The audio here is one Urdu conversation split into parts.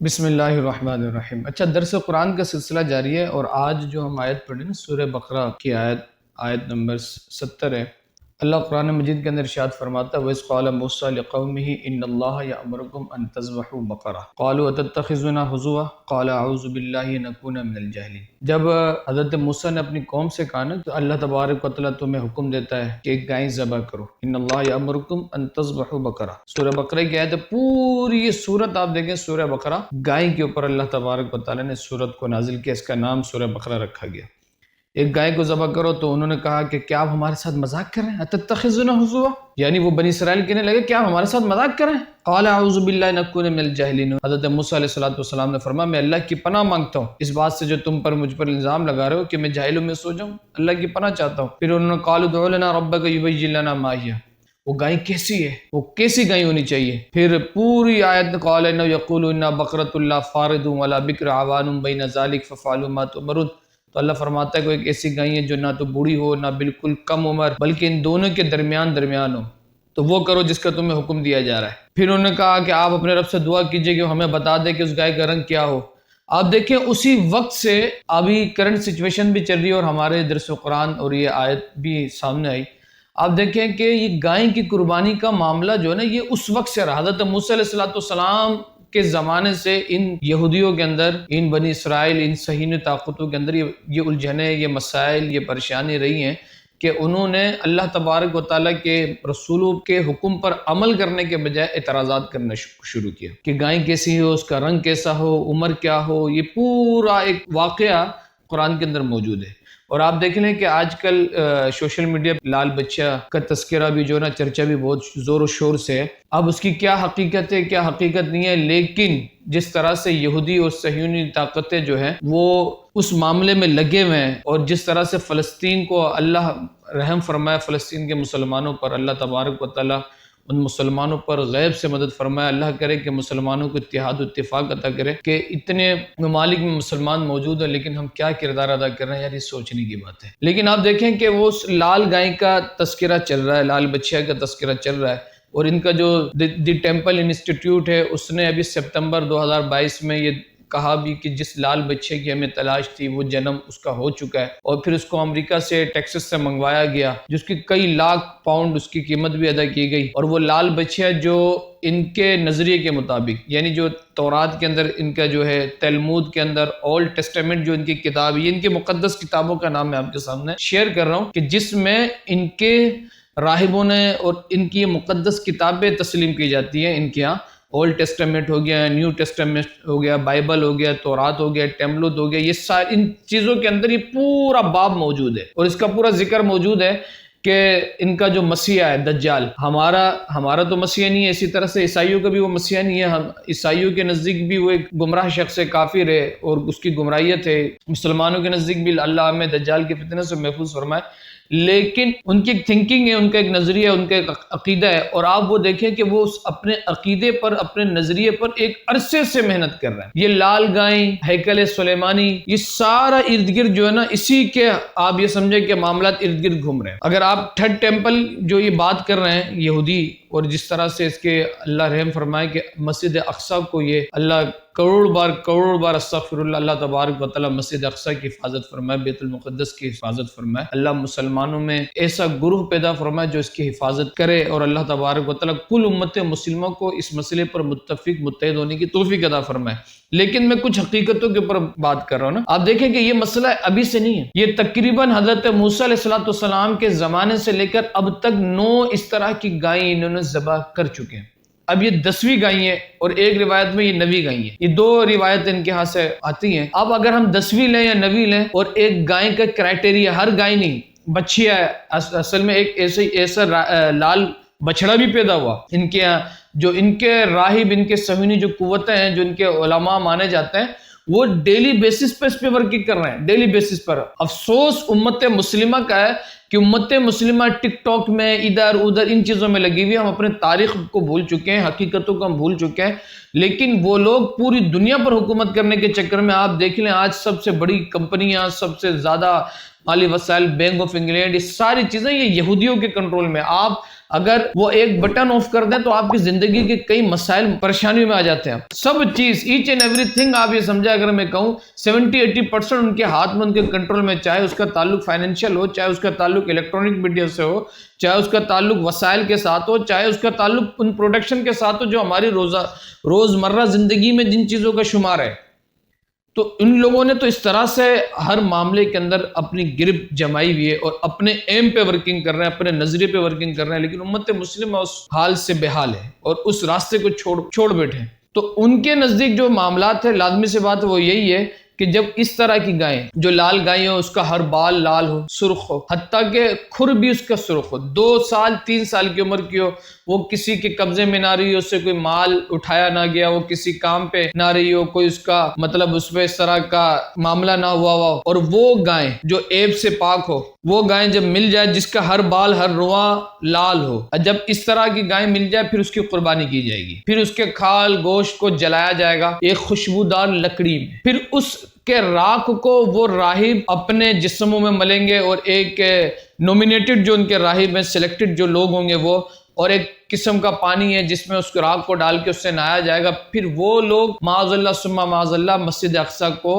بسم اللہ الرحمن الرحیم۔ اچھا، درس قرآن کا سلسلہ جاری ہے اور آج جو ہم آیت پڑھیں نا سورہ بقرہ کی آیت نمبر 70 ہے۔ اللہ قرآن مجید کے اندر ارشاد فرماتا ہے وَإِذْ قَالَ مُوسَىٰ لِقَوْمِهِ إِنَّ اللَّهَ يَأْمُرُكُمْ أَن تَذْبَحُوا بَقَرَةً قَالُوا أَتَتَّخِذُنَا هُزُوًا قَالَ أَعُوذُ بِاللَّهِ أَنْ أَكُونَ مِنَ الْجَاهِلِينَ۔ جب حضرت موسیٰ نے اپنی قوم سے کہا نا تو اللہ تبارک و تعالیٰ تمہیں حکم دیتا ہے کہ ایک گائے ذبح کرو، ان اللہ یامرکم ان تذبحوا بقرہ۔ سورہ بقرہ کی آیت ہے، پوری یہ سورت آپ دیکھیں سورہ بقرہ، گائے کے اوپر اللہ تبارک و تعالیٰ نے سورت کو نازل کیا، اس کا نام سورہ بقرہ رکھا گیا۔ ایک گائے کو ذبح کرو تو انہوں نے کہا کہ کیا آپ ہمارے ساتھ مذاق کر رہے ہیں؟ اتتخذونہ ہزوا، یعنی وہ بنی اسرائیل کہنے لگے کیا آپ ہمارے ساتھ مذاق کر رہے ہیں؟ قال اعوذ باللہ ان اکون من الجاہلین۔ حضرت موسیٰ علیہ السلام نے فرمایا میں اللہ کی پناہ مانگتا ہوں اس بات سے جو تم پر مجھ پر الزام لگا رہے ہو کہ میں جاہلوں میں سو جاؤں، اللہ کی پناہ چاہتا ہوں۔ پھر انہوں نے قالوا ادع لنا ربک یبین لنا ما ہی، وہ گائے کیسی ہے، وہ کیسی گائے ہونی چاہیے۔ پھر پوری آیت قال انه یقول ان بقرۃ لا فارض ولا بکر عوان بین ذلک ففعلوا ما تؤمرون۔ تو اللہ فرماتا ہے کہ ایک ایسی گائے ہے جو نہ تو بوڑھی ہو نہ بالکل کم عمر، بلکہ ان دونوں کے درمیان ہو، تو وہ کرو جس کا تمہیں حکم دیا جا رہا ہے۔ پھر انہوں نے کہا کہ آپ اپنے رب سے دعا کیجئے کہ ہمیں بتا دے کہ اس گائے کا رنگ کیا ہو۔ آپ دیکھیں اسی وقت سے ابھی کرنٹ سچویشن بھی چل رہی ہے اور ہمارے درس قرآن اور یہ آیت بھی سامنے آئی۔ آپ دیکھیں کہ یہ گائے کی قربانی کا معاملہ جو ہے نا یہ اس وقت سے رہا، حضرت موسیٰ علیہ السلام کے زمانے سے ان یہودیوں کے اندر، ان بنی اسرائیل، ان صہیونی طاقتوں کے اندر یہ الجھنیں، یہ مسائل، یہ پریشانی رہی ہیں کہ انہوں نے اللہ تبارک و تعالیٰ کے رسولوں کے حکم پر عمل کرنے کے بجائے اعتراضات کرنا شروع کیا کہ گائے کیسی ہو، اس کا رنگ کیسا ہو، عمر کیا ہو۔ یہ پورا ایک واقعہ قرآن کے اندر موجود ہے۔ اور آپ دیکھ لیں کہ آج کل سوشل میڈیا لال بچہ کا تذکرہ بھی جو ہے نا چرچا بھی بہت زور و شور سے ہے۔ اب اس کی کیا حقیقت ہے کیا حقیقت نہیں ہے، لیکن جس طرح سے یہودی اور صہیونی طاقتیں جو ہیں وہ اس معاملے میں لگے ہوئے ہیں، اور جس طرح سے فلسطین کو اللہ رحم فرمائے، فلسطین کے مسلمانوں پر اللہ تبارک و تعالیٰ ان مسلمانوں پر غیب سے مدد فرمائے، اللہ کرے کہ مسلمانوں کو اتحاد و اتفاق عطا کرے کہ اتنے ممالک میں مسلمان موجود ہیں لیکن ہم کیا کردار ادا کر رہے ہیں، یار یہ سوچنے کی بات ہے۔ لیکن آپ دیکھیں کہ وہ لال گائے کا تذکرہ چل رہا ہے، لال بچیا کا تذکرہ چل رہا ہے، اور ان کا جو دی ٹیمپل انسٹیٹیوٹ ہے اس نے ابھی سپتمبر 2022 میں یہ کہا بھی کہ جس لال بچے کی ہمیں تلاش تھی وہ جنم اس کا ہو چکا ہے، اور پھر اس کو امریکہ سے ٹیکسس سے منگوایا گیا جس کی کئی لاکھ پاؤنڈ اس کی قیمت بھی ادا کی گئی۔ اور وہ لال بچہ جو ان کے نظریے کے مطابق، یعنی جو تورات کے اندر ان کا جو ہے، تلمود کے اندر، اولڈ ٹیسٹامنٹ جو ان کی کتاب، یہ ان کے مقدس کتابوں کا نام میں آپ کے سامنے شیئر کر رہا ہوں کہ جس میں ان کے راہبوں نے اور ان کی مقدس کتابیں تسلیم کی جاتی ہیں۔ ان کے ہاں اولڈ ٹیسٹامنٹ ہو گیا، نیو ٹیسٹامنٹ ہو گیا، بائبل ہو گیا، تورات ہو گیا، تلمود ہو گیا، یہ ساری ان چیزوں کے اندر یہ پورا باب موجود ہے اور اس کا پورا ذکر موجود ہے کہ ان کا جو مسیح ہے دجال، ہمارا تو مسیح نہیں ہے، اسی طرح سے عیسائیوں کا بھی وہ مسیح نہیں ہے۔ ہم عیسائیوں کے نزدیک بھی وہ ایک گمراہ شخص ہے، کافر ہے اور اس کی گمراہیت ہے۔ مسلمانوں کے نزدیک بھی اللہ ہمیں دجال کے فتنے سے محفوظ فرمائے، لیکن ان کی تھنکنگ ہے، ان کا ایک نظریہ ہے، ان کا ایک عقیدہ ہے، اور آپ وہ دیکھیں کہ وہ اپنے عقیدے پر، اپنے نظریے پر ایک عرصے سے محنت کر رہے ہیں۔ یہ لال گائیں، ہیکل سلیمانی، یہ سارا ارد گرد جو ہے نا اسی کے آپ یہ سمجھیں کہ معاملات ارد گرد گھوم رہے ہیں۔ اگر آپ تھرڈ ٹیمپل جو یہ بات کر رہے ہیں یہودی، اور جس طرح سے اس کے اللہ رحم فرمائے کہ مسجد اقصی کو یہ اللہ کروڑ بار استغفر اللہ تبارک و تعالیٰ مسجد اقصی کی حفاظت فرمائے، بیت المقدس کی حفاظت فرمائے، اللہ مسلمانوں میں ایسا گروہ پیدا فرمائے جو اس کی حفاظت کرے، اور اللہ تبارک و تعالیٰ کل امت مسلمہ کو اس مسئلے پر متحد ہونے کی توفیق عطا فرمائے۔ لیکن میں کچھ حقیقتوں کے اوپر بات کر رہا ہوں نا، آپ دیکھیں کہ یہ مسئلہ ابھی سے نہیں ہے، یہ تقریباً حضرت موسیٰ علیہ السلام کے زمانے سے لے کر اب تک 9 اس طرح کی گائیں انہوں نے ذبح کر چکے ہیں۔ اب یہ 10ویں گائیں ہے اور ایک روایت میں یہ 9ویں گائیں ہے، یہ 2 روایت ان کے ہاں سے آتی ہیں۔ اب اگر ہم 10ویں لیں یا 9ویں لیں، اور ایک گائیں کا کرائٹیریا، ہر گائے نہیں بچیا ہے، اصل میں ایک ایسا لال بچڑا بھی پیدا ہوا ان کے یہاں، جو ان کے راہب، ان کے صہیونی جو قوتیں ہیں، جو ان کے علماء مانے جاتے ہیں، وہ ڈیلی بیسس پہ اس پہ ورکنگ کر رہے ہیں، ڈیلی بیسس پر۔ افسوس امت مسلمہ کا ہے کہ امت مسلمہ ٹک ٹاک میں ادھر ادھر ان چیزوں میں لگی ہوئی ہے، ہم اپنے تاریخ کو بھول چکے ہیں، حقیقتوں کو ہم بھول چکے ہیں، لیکن وہ لوگ پوری دنیا پر حکومت کرنے کے چکر میں آپ دیکھ لیں آج سب سے بڑی کمپنیاں، سب سے زیادہ مالی وسائل، بینک آف انگلینڈ، یہ ساری چیزیں یہ یہودیوں کے کنٹرول میں۔ آپ اگر وہ ایک بٹن آف کر دیں تو آپ کی زندگی کے کئی مسائل پریشانیوں میں آ جاتے ہیں. سب چیز ایچ اینڈ ایوری تھنگ آپ یہ سمجھا، اگر میں کہوں 70-80% ان کے ہاتھ میں، ان کے کنٹرول میں، چاہے اس کا تعلق فائنینشیل ہو، چاہے اس کا تعلق الیکٹرانک میڈیا سے ہو، چاہے اس کا تعلق وسائل کے ساتھ ہو، چاہے اس کا تعلق ان پروڈکشن کے ساتھ ہو جو ہماری روزمرہ زندگی میں جن چیزوں کا شمار ہے. تو ان لوگوں نے تو اس طرح سے ہر معاملے کے اندر اپنی گرفت جمائی ہوئی ہے اور اپنے ایم پہ ورکنگ کر رہے ہیں، اپنے نظریے پہ ورکنگ کر رہے ہیں، لیکن امت مسلمہ اس حال سے بحال ہے اور اس راستے کو چھوڑ بیٹھے ہیں. تو ان کے نزدیک جو معاملات ہے، لازمی سے بات وہ یہی ہے کہ جب اس طرح کی گائیں، جو لال گائیں ہو، اس کا ہر بال لال ہو، سرخ ہو، حتیٰ کہ کھر بھی اس کا سرخ ہو، 2 سال 3 سال کی عمر کی ہو، وہ کسی کے قبضے میں نہ رہی ہو، اس سے کوئی مال اٹھایا نہ گیا، وہ کسی کام پہ نہ رہی ہو، کوئی اس کا مطلب اس پہ اس طرح کا معاملہ نہ ہوا ہو، اور وہ گائیں جو عیب سے پاک ہو، وہ گائیں جب مل جائے جس کا ہر بال ہر رواں لال ہو، جب اس طرح کی گائیں مل جائے پھر اس کی قربانی کی جائے گی، پھر اس کے کھال گوشت کو جلایا جائے گا ایک خوشبودار لکڑی میں، پھر اس کہ راکھ کو وہ راہب اپنے جسموں میں ملیں گے، اور ایک نومینیٹڈ جو ان کے راہب ہیں، سلیکٹڈ جو لوگ ہوں گے وہ، اور ایک قسم کا پانی ہے جس میں اس کو راکھ کو ڈال کے اس سے نہایا جائے گا. پھر وہ لوگ معاذ اللہ ثم معاذ اللہ مسجد اقصی کو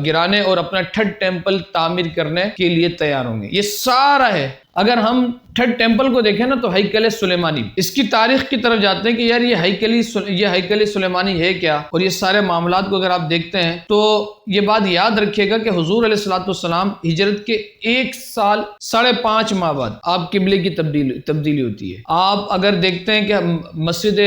گرانے اور اپنا تھرڈ ٹیمپل تعمیر کرنے کے لیے تیار ہوں گے. یہ سارا ہے. اگر ہم تھرڈ ٹیمپل کو دیکھیں نا تو ہیکل سلیمانی، اس کی تاریخ کی طرف جاتے ہیں کہ یار یہ ہیکل سلیمانی ہے کیا، اور یہ سارے معاملات کو اگر آپ دیکھتے ہیں تو یہ بات یاد رکھیے گا کہ حضور علیہ الصلوۃ والسلام ہجرت کے 1 سال 5.5 ماہ بعد آپ قبلے کی تبدیلی ہوتی ہے. آپ اگر دیکھتے ہیں کہ مسجد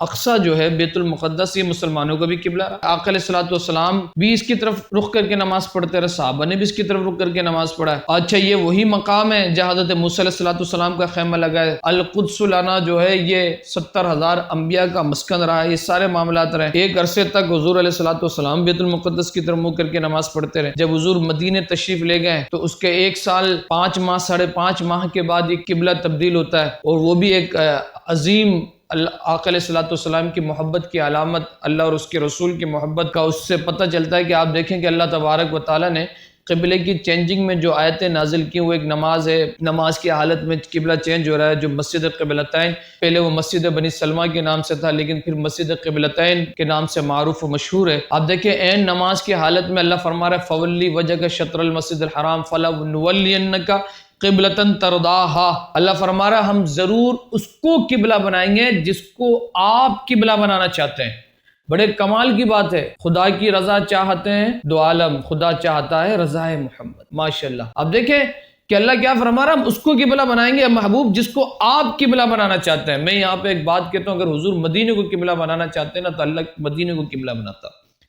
اقصی جو ہے بیت المقدس، یہ مسلمانوں کا بھی قبلہ رہا. آقا علیہ الصلوۃ والسلام بھی اس کی طرف رخ کر کے نماز پڑھتے رہے، صحابہ نے بھی اس کی طرف رخ کر کے نماز پڑھا. اچھا یہ وہی مقام ہے جہاں حضرت موسیٰ علیہ السلام کا خیمہ لگا ہے. القدس لنا جو ہے یہ 70,000 انبیاء کا مسکن رہا ہے. یہ سارے معاملات رہے. ایک عرصے تک حضور علیہ الصلوۃ والسلام بیت المقدس کی طرف منہ کر کے نماز پڑھتے رہے. جب حضور مدینے تشریف لے گئے تو اس کے 1 سال 5 ماہ 5.5 ماہ کے بعد یہ قبلہ تبدیل ہوتا ہے، اور وہ بھی ایک عظیم آقا علیہ الصلوۃ والسلام کی محبت کی علامت، اللہ اور اس کے رسول کی محبت کا اس سے پتہ چلتا ہے کہ آپ دیکھیں کہ اللہ تبارک و تعالیٰ نے قبلے کی چینجنگ میں جو آیتیں نازل کی، وہ ایک نماز ہے. نماز کی حالت میں قبلہ چینج ہو رہا ہے. جو مسجد قبلتین، پہلے وہ مسجد بنی سلمہ کے نام سے تھا، لیکن پھر مسجد قبلتین کے نام سے معروف و مشہور ہے. آپ دیکھیں عین نماز کی حالت میں اللہ فرما رہا ہے فولی وجہک شطر المسجد الحرام فلنولینک قبلتن ترضاہا. اللہ فرما رہا ہے ہم ضرور اس کو قبلہ بنائیں گے جس کو آپ قبلہ بنانا چاہتے ہیں. بڑے کمال کی بات ہے. خدا کی رضا چاہتے ہیں دو عالم، خدا چاہتا ہے رضا محمد. ماشاءاللہ. اب دیکھیں کہ اللہ کیا فرما رہا ہے ہم اس کو قبلہ بنائیں گے محبوب جس کو آپ قبلہ بنانا چاہتے ہیں. میں یہاں پہ ایک بات کہتا ہوں، اگر حضور مدینے کو قبلہ بنانا چاہتے ہیں نا تو اللہ مدینے کو قبلہ بناتا.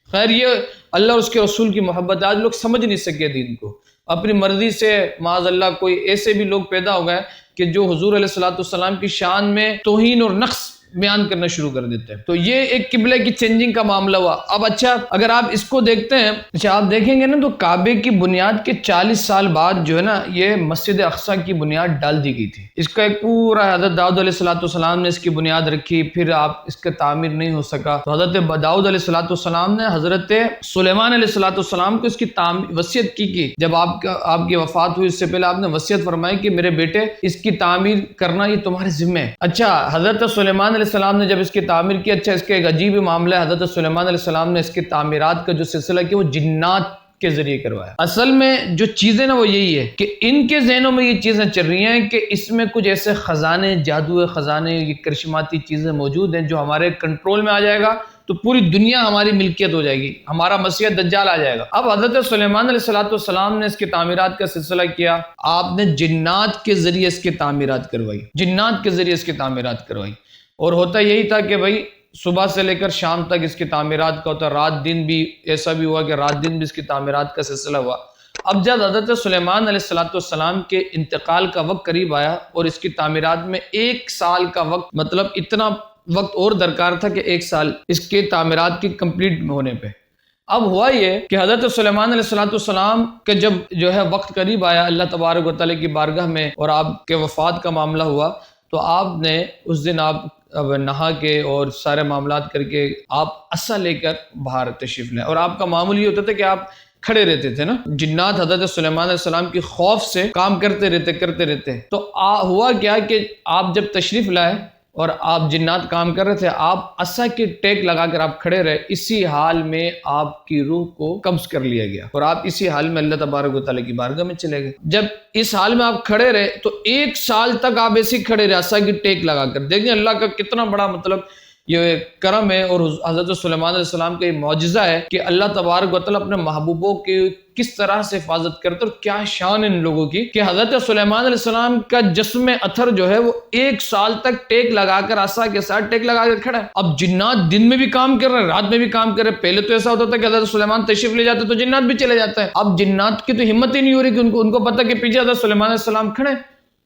خیر یہ اللہ اور اس کے رسول کی محبت. آج لوگ سمجھ نہیں سکے دین کو، اپنی مرضی سے معاذ اللہ کوئی ایسے بھی لوگ پیدا ہو گئے کہ جو حضور علیہ الصلوۃ والسلام کی شان میں توہین اور نقص بیان کرنا شروع کر دیتے ہیں. تو یہ ایک قبلے کی چینجنگ کا معاملہ ہوا. اب اچھا اگر آپ اس کو دیکھتے ہیں، اچھا آپ دیکھیں گے نا تو کعبے کی بنیاد کے 40 سال بعد جو ہے نا یہ مسجد اقصی کی بنیاد ڈال دی گئی تھی. اس کا ایک پورا حضرت داؤد علیہ الصلوۃ والسلام نے اس کی بنیاد رکھی، پھر آپ اس کا تعمیر نہیں ہو سکا تو حضرت داؤد علیہ الصلوۃ والسلام نے حضرت سلیمان علیہ الصلوۃ والسلام کو اس کی وصیت کی جب آپ کی وفات ہوئی اس سے پہلے آپ نے وصیت فرمائی کہ میرے بیٹے اس کی تعمیر کرنا یہ تمہارے ذمہ ہے. اچھا حضرت سلیمان علیہ السلام نے جب اس کی تعمیر کی، اچھا اس کا ایک عجیب معاملہ ہے، حضرت سلیمان علیہ السلام نے اس کی تعمیرات کا جو سلسلہ کیا وہ جنات کے ذریعے کروایا. اصل میں جو چیزیں نا وہ یہی ہے کہ ان کے ذہنوں میں یہ چیزیں چل رہی ہیں کہ اس میں کچھ ایسے خزانے، جادو خزانے، یہ کرشماتی چیزیں موجود ہیں جو ہمارے کنٹرول میں آ جائے گا تو پوری دنیا ہماری ملکیت ہو جائے گی، ہمارا مسیح دجال آ جائے گا. اب حضرت سلیمان علیہ السلام نے اس کی تعمیرات کا سلسلہ کیا. آپ نے جنات کے ذریعے اس کی تعمیرات کروائی، جنات کے ذریعے اس کی تعمیرات کروائی. اور ہوتا یہی تھا کہ بھائی صبح سے لے کر شام تک اس کی تعمیرات کا ہوتا، رات دن بھی ایسا بھی ہوا کہ رات دن بھی اس کی تعمیرات کا سلسلہ ہوا. اب جب حضرت سلیمان علیہ السلام کے انتقال کا وقت قریب آیا اور اس کی تعمیرات میں 1 سال کا وقت، مطلب اتنا وقت اور درکار تھا کہ 1 سال اس کے تعمیرات کی کمپلیٹ ہونے پہ. اب ہوا یہ کہ حضرت سلیمان علیہ السلام کے جب جو ہے وقت قریب آیا اللہ تبارک و تعالیٰ کی بارگاہ میں اور آپ کے وفات کا معاملہ ہوا تو آپ نے اس دن آپ نہا کے اور سارے معاملات کر کے آپ عصا لے کر باہر تشریف لیں. اور آپ کا معمول یہ ہوتا تھا کہ آپ کھڑے رہتے تھے نا، جنات حضرت سلیمان علیہ السلام کی خوف سے کام کرتے رہتے. تو ہوا کیا کہ آپ جب تشریف لائے اور آپ جنات کام کر رہے تھے، آپ عصا کی ٹیک لگا کر آپ کھڑے رہے، اسی حال میں آپ کی روح کو قبض کر لیا گیا اور آپ اسی حال میں اللہ تبارک و تعالیٰ کی بارگاہ میں چلے گئے. جب اس حال میں آپ کھڑے رہے تو 1 سال تک آپ ایسے کھڑے رہے عصا کی ٹیک لگا کر. دیکھیں اللہ کا کتنا بڑا مطلب یہ کرم ہے، اور حضرت سلیمان علیہ السلام کا یہ معجزہ ہے کہ اللہ تبارک و تعالیٰ اپنے محبوبوں کی کس طرح سے حفاظت کرتے، اور کیا شان ان لوگوں کی کہ حضرت سلیمان علیہ السلام کا جسم اطہر جو ہے وہ 1 سال تک ٹیک لگا کر عصا کے ساتھ ٹیک لگا کر کھڑا ہے. اب جنات دن میں بھی کام کر رہے ہیں، رات میں بھی کام کر رہے ہیں. پہلے تو ایسا ہوتا تھا کہ حضرت سلیمان تشریف لے جاتے تو جنات بھی چلے جاتے ہیں. اب جنات کی تو ہمت ہی نہیں ہو رہی کہ ان کو پتہ کہ پیچھے حضرت سلیمان علیہ السلام کھڑے،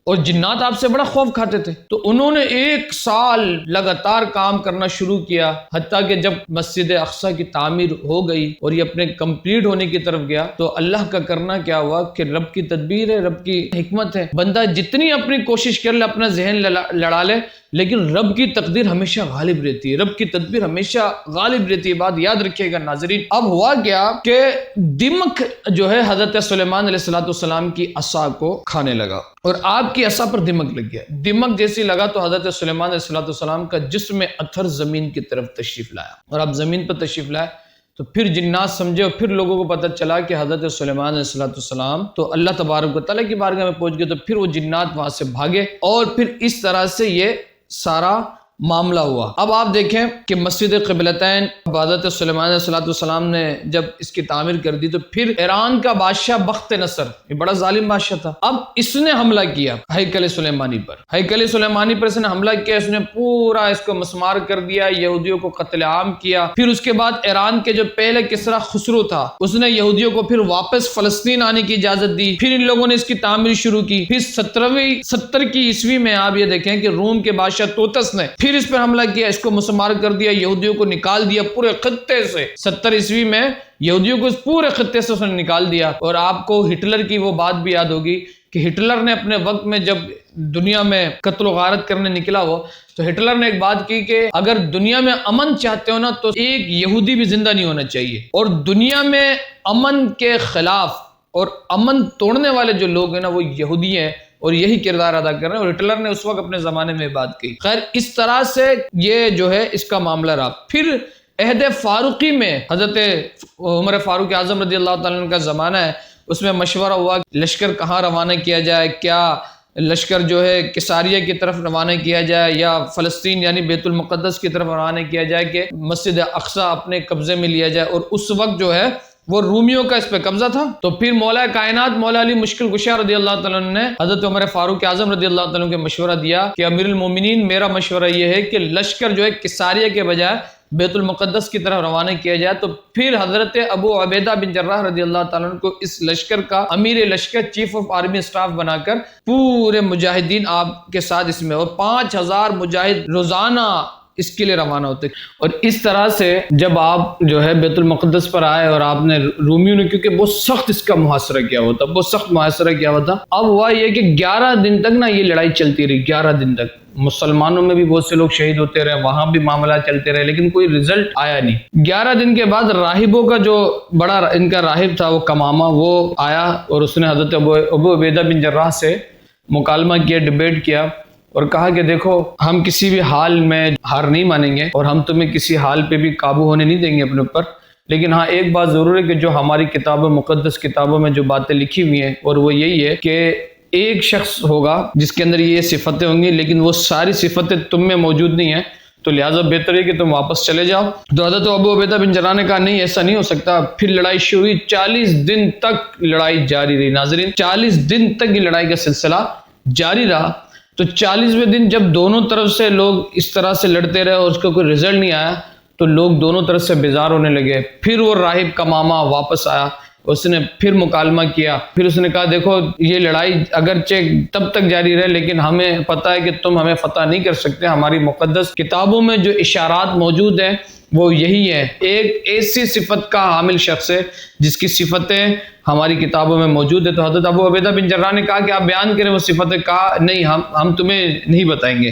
اور جنات آپ سے بڑا خوف کھاتے تھے. تو انہوں نے 1 سال لگاتار کام کرنا شروع کیا، حتیٰ کہ جب مسجد اقصی کی تعمیر ہو گئی اور یہ اپنے کمپلیٹ ہونے کی طرف گیا تو اللہ کا کرنا کیا ہوا کہ رب کی تدبیر ہے، رب کی حکمت ہے. بندہ جتنی اپنی کوشش کر لے، اپنا ذہن لڑا لے، لیکن رب کی تقدیر ہمیشہ غالب رہتی ہے، رب کی تدبیر ہمیشہ غالب رہتی ہے. بات یاد رکھیے گا ناظرین. اب ہوا کیا کہ دمک جو ہے حضرت سلیمان علیہ السلام کی عصا کو کھانے لگا، اور آپ کی عصا پر دمک لگ گیا. دمک جیسی لگا تو حضرت سلیمان علیہ السلام کا جسم اطہر زمین کی طرف تشریف لایا، اور اب زمین پر تشریف لائے تو پھر جنات سمجھے، اور پھر لوگوں کو پتہ چلا کہ حضرت سلیمان علیہ السلام تو اللہ تبارک و تعالیٰ کی بارگاہ میں پہنچ گئے. تو پھر وہ جنات وہاں سے بھاگے، اور پھر اس طرح سے یہ سارا معاملہ ہوا. اب آپ دیکھیں کہ مسجد قبلتین حضرت سلیمان علیہ السلام نے جب اس کی تعمیر کر دی تو پھر ایران کا بادشاہ بخت نصر، یہ بڑا ظالم بادشاہ تھا، اب اس نے حملہ کیا ہیکل سلیمانی پر. ہیکل سلیمانی پر اس نے حملہ کیا، اس نے پورا اس کو مسمار کر دیا، یہودیوں کو قتل عام کیا. پھر اس کے بعد ایران کے جو پہلے کسریٰ خسرو تھا، اس نے یہودیوں کو پھر واپس فلسطین آنے کی اجازت دی. پھر ان لوگوں نے اس کی تعمیر شروع کی. پھر 70 کی عیسوی میں آپ یہ دیکھیں کہ روم کے بادشاہ توتس نے پھر اس پر حملہ کیا، اس کو مسمار کر دیا، یہودیوں کو نکال دیا پورے خطے سے. 70 عیسوی میں یہودیوں کو اس پورے خطے سے اس نے نکال دیا. اور آپ کو ہٹلر کی وہ بات بھی یاد ہوگی کہ ہٹلر نے اپنے وقت میں جب دنیا میں قتل و غارت کرنے نکلا وہ، تو ہٹلر نے ایک بات کی کہ اگر دنیا میں امن چاہتے ہو نا تو ایک یہودی بھی زندہ نہیں ہونا چاہیے. اور دنیا میں امن کے خلاف اور امن توڑنے والے جو لوگ ہیں نا وہ یہودی ہیں، اور یہی کردار ادا کر رہے ہیں. اور ہٹلر نے اس وقت اپنے زمانے میں بات کی. خیر اس طرح سے یہ جو ہے اس کا معاملہ رہا. پھر عہد فاروقی میں حضرت عمر فاروق اعظم رضی اللہ تعالیٰ عنہ کا زمانہ ہے، اس میں مشورہ ہوا لشکر کہاں روانہ کیا جائے، کیا لشکر جو ہے کساریہ کی طرف روانہ کیا جائے یا فلسطین یعنی بیت المقدس کی طرف روانہ کیا جائے کہ مسجد اقصی اپنے قبضے میں لیا جائے. اور اس وقت جو ہے وہ رومیوں کا اس پہ قبضہ تھا. تو پھر مولا کائنات مولا علی مشکل کشا رضی اللہ تعالیٰ عنہ نے حضرت عمر فاروق اعظم رضی اللہ تعالیٰ عنہ کو مشورہ دیا کہ امیر المومنین میرا مشورہ یہ ہے کہ لشکر جو ہے کساریہ کے بجائے بیت المقدس کی طرف روانہ کیا جائے. تو پھر حضرت ابو عبیدہ بن جراح رضی اللہ تعالیٰ عنہ کو اس لشکر کا امیر لشکر چیف آف آرمی سٹاف بنا کر پورے مجاہدین آپ کے ساتھ اس میں، اور 5000 مجاہد روزانہ اس کے لیے روانہ ہوتے. اور اس طرح سے جب آپ جو ہے بیت المقدس پر آئے اور آپ نے رومیوں نے کیونکہ بہت سخت اس کا محاصرہ کیا ہوا تھا، بہت سخت محاصرہ کیا ہوا تھا. اب ہوا یہ کہ 11 دن تک نا یہ لڑائی چلتی رہی. 11 دن تک مسلمانوں میں بھی بہت سے لوگ شہید ہوتے رہے، وہاں بھی معاملات چلتے رہے، لیکن کوئی رزلٹ آیا نہیں. 11 دن کے بعد راہبوں کا جو بڑا ان کا راہب تھا وہ کمامہ، وہ آیا اور اس نے حضرت ابو عبیدہ بن جراح سے مکالمہ کیا، ڈیبیٹ کیا، اور کہا کہ دیکھو ہم کسی بھی حال میں ہار نہیں مانیں گے اور ہم تمہیں کسی حال پہ بھی قابو ہونے نہیں دیں گے اپنے اوپر، لیکن ہاں ایک بات ضرور ہے کہ جو ہماری کتابوں مقدس کتابوں میں جو باتیں لکھی ہوئی ہیں اور وہ یہی ہے کہ ایک شخص ہوگا جس کے اندر یہ صفتیں ہوں گی، لیکن وہ ساری صفتیں تم میں موجود نہیں ہیں، تو لہٰذا بہتر ہے کہ تم واپس چلے جاؤ. تو حضرت ابو عبیدہ بن جراح نے کہا نہیں ایسا نہیں ہو سکتا. پھر لڑائی شروع ہوئی. 40 دن تک لڑائی جاری رہی. ناظرین 40 دن تک یہ لڑائی کا سلسلہ جاری رہا. تو 40ویں دن جب دونوں طرف سے لوگ اس طرح سے لڑتے رہے اور اس کا کوئی رزلٹ نہیں آیا تو لوگ دونوں طرف سے بیزار ہونے لگے. پھر وہ راہب کمامہ واپس آیا، اس نے پھر مکالمہ کیا. پھر اس نے کہا دیکھو یہ لڑائی اگرچہ تب تک جاری رہے لیکن ہمیں پتہ ہے کہ تم ہمیں فتح نہیں کر سکتے. ہماری مقدس کتابوں میں جو اشارات موجود ہیں وہ یہی ہے. ایک ایسی صفت کا حامل شخص ہے جس کی صفتیں ہماری کتابوں میں موجود ہے. تو حضرت ابو عبیدہ بن جراح نے کہا کہ آپ بیان کریں وہ صفتیں. کہا نہیں ہم تمہیں نہیں بتائیں گے.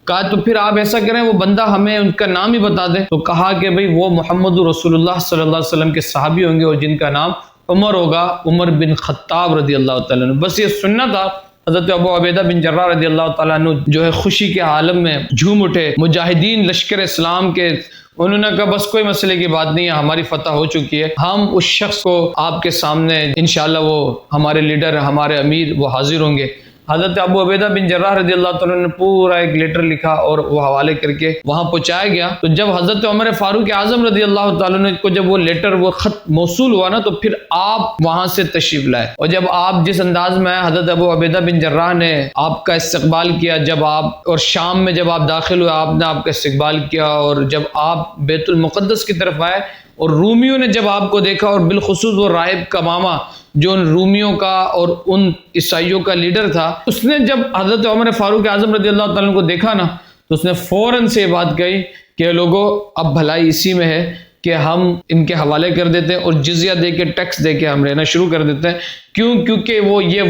کہا تو پھر آپ ایسا کریں وہ بندہ ہمیں ان کا نام ہی بتا دے. تو کہا کہ بھئی وہ محمد رسول اللہ صلی اللہ علیہ وسلم کے صحابی ہوں گے اور جن کا نام عمر ہوگا، عمر بن خطاب رضی اللہ تعالیٰ عنہ۔ بس یہ سننا تھا۔ حضرت ابو عبیدہ بن جراح رضی اللہ تعالیٰ عنہ جو ہے خوشی کے عالم میں جھوم اٹھے، مجاہدین لشکر اسلام کے، انہوں نے کہا بس کوئی مسئلے کی بات نہیں ہے، ہماری فتح ہو چکی ہے، ہم اس شخص کو آپ کے سامنے انشاءاللہ، وہ ہمارے لیڈر، ہمارے امیر، وہ حاضر ہوں گے۔ حضرت ابو عبیدہ بن جراح رضی اللہ تعالیٰ نے پورا ایک لیٹر لکھا اور وہ حوالے کر کے وہاں پہنچایا گیا۔ تو جب حضرت عمر فاروق اعظم رضی اللہ تعالیٰ نے کو جب وہ لیٹر، وہ خط موصول ہوا نا، تو پھر آپ وہاں سے تشریف لائے، اور جب آپ جس انداز میں آئے، حضرت ابو عبیدہ بن جراح نے آپ کا استقبال کیا، جب آپ اور شام میں جب آپ داخل ہوئے، آپ نے آپ کا استقبال کیا، اور جب آپ بیت المقدس کی طرف آئے اور رومیوں نے جب آپ کو دیکھا، اور بالخصوص وہ راہب کا ماما جو ان رومیوں کا اور ان عیسائیوں کا لیڈر تھا، اس نے جب حضرت عمر فاروق اعظم رضی اللہ تعالیٰ کو دیکھا نا، تو اس نے فوراً سے یہ بات کہی کہ لوگوں، اب بھلائی اسی میں ہے کہ ہم ان کے حوالے کر دیتے ہیں اور جزیہ دے کے، ٹیکس دے کے ہم رہنا شروع کر دیتے ہیں۔ کیونکہ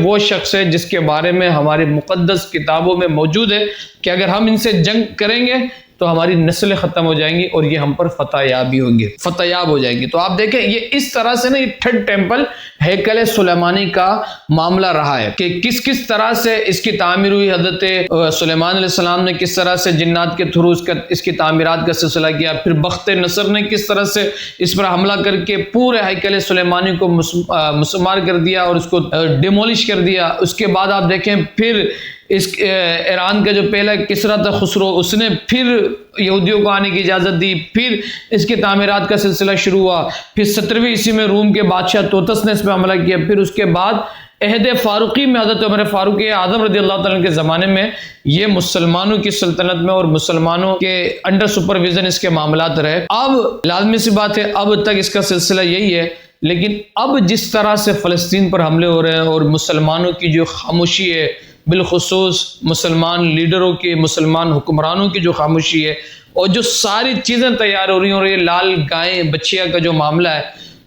وہ شخص ہے جس کے بارے میں ہماری مقدس کتابوں میں موجود ہے کہ اگر ہم ان سے جنگ کریں گے تو ہماری نسلیں ختم ہو جائیں گی اور یہ ہم پر فتح یابی ہوں گے، فتح یاب ہو جائیں گی۔ تو آپ دیکھیں یہ اس طرح سے نا، یہ تھرڈ ٹیمپل ہیکل سلیمانی کا معاملہ رہا ہے کہ کس طرح سے اس کی تعمیر ہوئی۔ حضرت سلیمان علیہ السلام نے کس طرح سے جنات کے تھرو اس کی تعمیرات کا سلسلہ کیا، پھر بخت نصر نے کس طرح سے اس پر حملہ کر کے پورے ہیکل سلیمانی کو مسمار کر دیا اور اس کو ڈیمولش کر دیا۔ اس کے بعد آپ دیکھیں پھر اس ایران کا جو پہلا کسرا تھا خسرو، اس نے پھر یہودیوں کو آنے کی اجازت دی، پھر اس کی تعمیرات کا سلسلہ شروع ہوا، پھر 17ویں عیسوی میں روم کے بادشاہ توتس نے اس پہ حملہ کیا، پھر اس کے بعد عہد فاروقی میں حضرت عمر فاروق اعظم رضی اللہ تعالیٰ کے زمانے میں یہ مسلمانوں کی سلطنت میں اور مسلمانوں کے انڈر سپرویژن اس کے معاملات رہے۔ اب لازمی سی بات ہے، اب تک اس کا سلسلہ یہی ہے، لیکن اب جس طرح سے فلسطین پر حملے ہو رہے ہیں اور مسلمانوں کی جو خاموشی ہے، بالخصوص مسلمان لیڈروں کی، مسلمان حکمرانوں کی جو خاموشی ہے، اور جو ساری چیزیں تیار ہو رہی ہیں، اور یہ لال گائیں بچیا کا جو معاملہ ہے،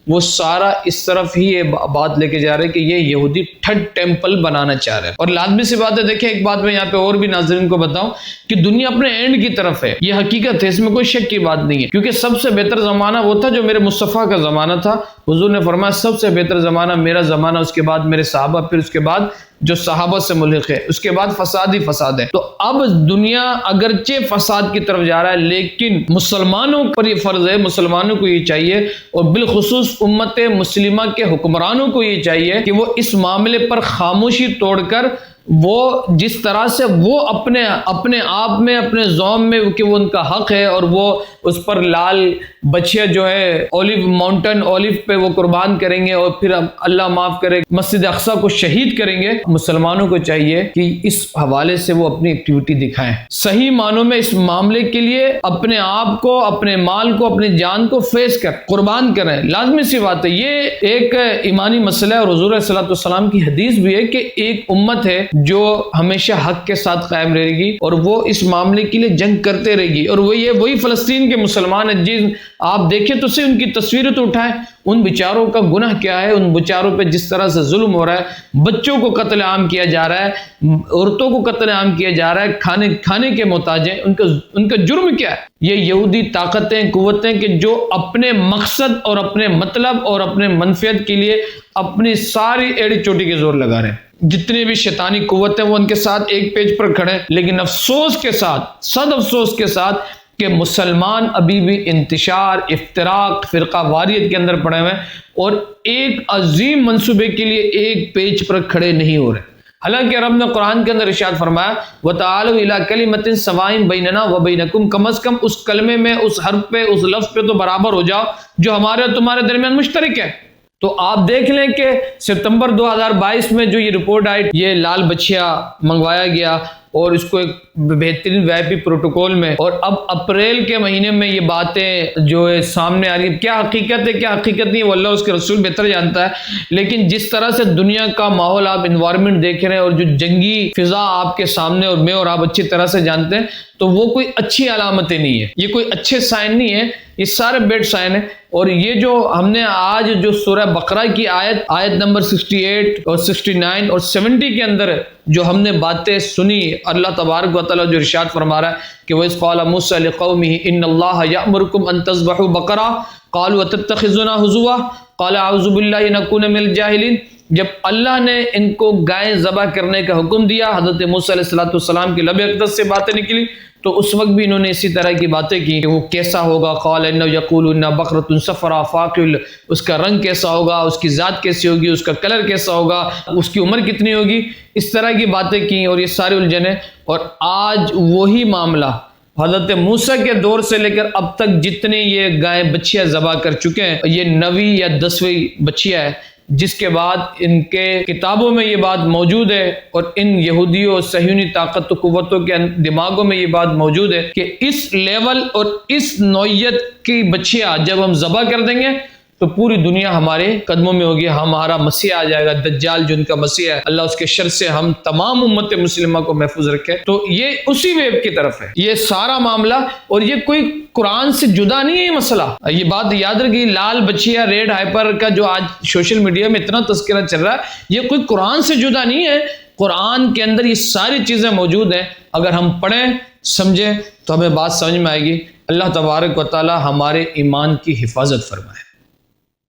وہ سارا اس طرف ہی یہ بات لے کے جا رہے ہیں کہ یہ یہودی تھرڈ ٹیمپل بنانا چاہ رہے ہیں۔ اور لازمی سی بات ہے، دیکھیں ایک بات میں یہاں پہ اور بھی ناظرین کو بتاؤں کہ دنیا اپنے اینڈ کی طرف ہے، یہ حقیقت ہے، اس میں کوئی شک کی بات نہیں ہے، کیونکہ سب سے بہتر زمانہ وہ تھا جو میرے مصطفیٰ کا زمانہ تھا۔ حضور نے فرمایا سب سے بہتر زمانہ میرا زمانہ، اس کے بعد میرے صحابہ، پھر اس کے بعد جو صحابہ سے ملحق ہے، اس کے بعد فساد ہی فساد ہے۔ تو اب دنیا اگرچہ فساد کی طرف جا رہا ہے، لیکن مسلمانوں پر یہ فرض ہے، مسلمانوں کو یہ چاہیے، اور بالخصوص امت مسلمہ کے حکمرانوں کو یہ چاہیے کہ وہ اس معاملے پر خاموشی توڑ کر، وہ جس طرح سے وہ اپنے آپ میں، اپنے زوم میں کہ وہ ان کا حق ہے، اور وہ اس پر لال بچیا جو ہے اولیو ماؤنٹن، اولیو پہ وہ قربان کریں گے، اور پھر اللہ معاف کرے مسجد اقصی کو شہید کریں گے۔ مسلمانوں کو چاہیے کہ اس حوالے سے وہ اپنی ایکٹیویٹی دکھائیں، صحیح معنوں میں اس معاملے کے لیے اپنے آپ کو، اپنے مال کو، اپنی جان کو فیس کر قربان کریں۔ لازمی سی بات ہے، یہ ایک ایمانی مسئلہ ہے، اور حضور علیہ الصلوۃ والسلام کی حدیث بھی ہے کہ ایک امت ہے جو ہمیشہ حق کے ساتھ قائم رہے گی، اور وہ اس معاملے کے لیے جنگ کرتے رہے گی، اور وہی فلسطین کے مسلمان ہیں۔ جن آپ دیکھیں تو صرف ان کی تصویریں تو اٹھائیں، ان بیچاروں کا گناہ کیا ہے، ان بیچاروں پہ جس طرح سے ظلم ہو رہا ہے، بچوں کو قتل عام کیا جا رہا ہے، عورتوں کو قتل عام کیا جا رہا ہے، کھانے کے محتاج ہیں، ان کا جرم کیا ہے؟ یہ یہودی طاقتیں، قوتیں کہ جو اپنے مقصد اور اپنے مطلب اور اپنے منفعت کے لیے اپنی ساری ایڑی چوٹی کے زور لگا رہے ہیں، جتنی بھی شیطانی قوتیں وہ ان کے ساتھ ایک پیج پر کھڑے ہیں، لیکن افسوس کے ساتھ، صد افسوس کے ساتھ کہ مسلمان ابھی بھی انتشار، افتراق، فرقہ واریت کے اندر پڑے ہوئے ہیں، اور ایک عظیم منصوبے کے لیے ایک پیج پر کھڑے نہیں ہو رہے۔ حالانکہ رب نے قرآن کے اندر ارشاد فرمایا وَتَعَالَوْا إِلَىٰ كَلِمَةٍ سَوَاءٍ بَيْنَنَا وَبَيْنَكُمْ، کم از کم اس کلمے میں، اس حرف پہ، اس لفظ پہ تو برابر ہو جاؤ جو ہمارے اور تمہارے درمیان مشترک ہے۔ تو آپ دیکھ لیں کہ ستمبر 2022 میں جو یہ رپورٹ آئی، یہ لال بچیا منگوایا گیا اور اس کو ایک بہترین وی آئی پی پروٹوکول میں، اور اب اپریل کے مہینے میں یہ باتیں جو ہے سامنے آ رہی ہیں، کیا حقیقت ہے کیا حقیقت نہیں، وہ اللہ اس کے رسول بہتر جانتا ہے، لیکن جس طرح سے دنیا کا ماحول، آپ انوائرمنٹ دیکھ رہے ہیں، اور جو جنگی فضا آپ کے سامنے، اور میں اور آپ اچھی طرح سے جانتے ہیں، تو وہ کوئی اچھی علامتیں نہیں ہے، یہ کوئی اچھے سائن نہیں ہے، یہ سارے بیڈ سائن ہیں۔ اور یہ جو ہم نے آج جو سورہ بقرہ کی آیت نمبر 68 اور 69 اور 70 کے اندر جو ہم نے باتیں سنی، اللہ تبارک و تعالیٰ جو ارشاد فرما رہا ہے کہ وَإِذْ قَالَ مُوسَىٰ لِقَوْمِهِ إِنَّ اللَّهَ يَأْمُرُكُمْ أَن تَذْبَحُوا بَقَرَةً قَالُوا أَتَتَّخِذُنَا هُزُوًا قال اعوذ باللہ ان اکون من الجاہلین، جب اللہ نے ان کو گائے ذبح کرنے کا حکم دیا، حضرت موسیٰ علیہ السلام کی لب اقدس سے باتیں نکلی، تو اس وقت بھی انہوں نے اسی طرح کی باتیں کی کہ وہ کیسا ہوگا، قال انہ یقول انہ بقرۃ صفراء فاقع، اس کا رنگ کیسا ہوگا، اس کی ذات کیسی ہوگی، اس کا کلر کیسا ہوگا، اس کی عمر کتنی ہوگی، اس طرح کی باتیں کی اور یہ سارے الجھنے۔ اور آج وہی معاملہ حضرت موسیٰ کے دور سے لے کر اب تک جتنے یہ گائے بچیاں ذبح کر چکے ہیں، یہ 9ویں یا 10ویں بچیاں ہے، جس کے بعد ان کے کتابوں میں یہ بات موجود ہے اور ان یہودیوں اور صہیونی طاقت و قوتوں کے دماغوں میں یہ بات موجود ہے کہ اس لیول اور اس نوعیت کی بچیاں جب ہم ذبح کر دیں گے تو پوری دنیا ہمارے قدموں میں ہوگی، ہمارا مسیح آ جائے گا، دجال جو ان کا مسیح ہے، اللہ اس کے شر سے ہم تمام امت مسلمہ کو محفوظ رکھے۔ تو یہ اسی ویب کی طرف ہے یہ سارا معاملہ، اور یہ کوئی قرآن سے جدا نہیں ہے یہ مسئلہ۔ یہ بات یاد رکھیے، لال بچیا ریڈ ہائپر کا جو آج سوشل میڈیا میں اتنا تذکرہ چل رہا ہے، یہ کوئی قرآن سے جدا نہیں ہے۔ قرآن کے اندر یہ ساری چیزیں موجود ہیں، اگر ہم پڑھیں سمجھیں تو ہمیں بات سمجھ میں آئے گی۔ اللہ تبارک و تعالی ہمارے ایمان کی حفاظت فرمائے۔